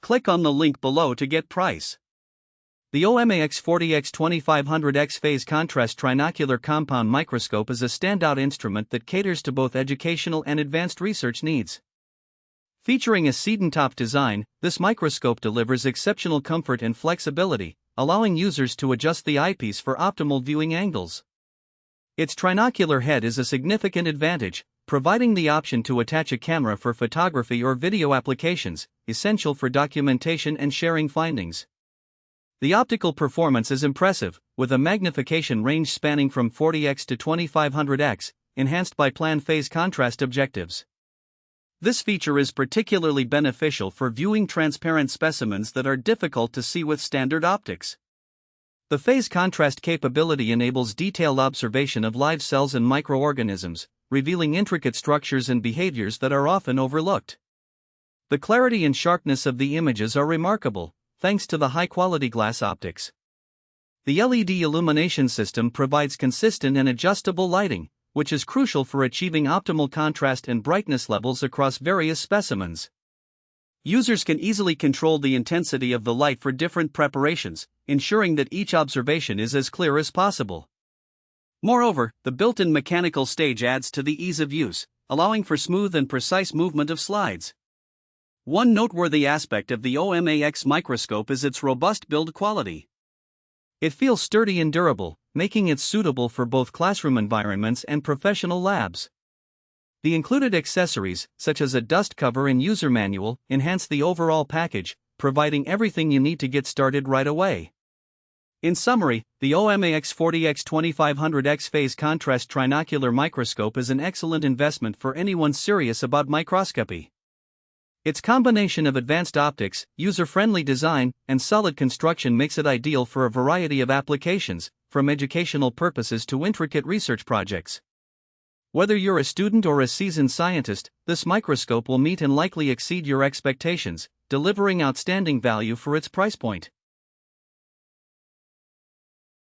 Click on the link below to get price. The OMAX 40X 2500X phase contrast trinocular compound microscope is a standout instrument that caters to both educational and advanced research needs. Featuring a Siedentopf design, this microscope delivers exceptional comfort and flexibility, allowing users to adjust the eyepiece for optimal viewing angles. Its trinocular head is a significant advantage, providing the option to attach a camera for photography or video applications, essential for documentation and sharing findings. The optical performance is impressive, with a magnification range spanning from 40x to 2500x, enhanced by planned phase contrast objectives. This feature is particularly beneficial for viewing transparent specimens that are difficult to see with standard optics. The phase contrast capability enables detailed observation of live cells and microorganisms, revealing intricate structures and behaviors that are often overlooked. The clarity and sharpness of the images are remarkable, thanks to the high-quality glass optics. The LED illumination system provides consistent and adjustable lighting, which is crucial for achieving optimal contrast and brightness levels across various specimens. Users can easily control the intensity of the light for different preparations, ensuring that each observation is as clear as possible. Moreover, the built-in mechanical stage adds to the ease of use, allowing for smooth and precise movement of slides. One noteworthy aspect of the OMAX microscope is its robust build quality. It feels sturdy and durable, making it suitable for both classroom environments and professional labs. The included accessories, such as a dust cover and user manual, enhance the overall package, providing everything you need to get started right away. In summary, the OMAX 40X 2500X phase contrast trinocular microscope is an excellent investment for anyone serious about microscopy. Its combination of advanced optics, user-friendly design, and solid construction makes it ideal for a variety of applications, from educational purposes to intricate research projects. Whether you're a student or a seasoned scientist, this microscope will meet and likely exceed your expectations, delivering outstanding value for its price point.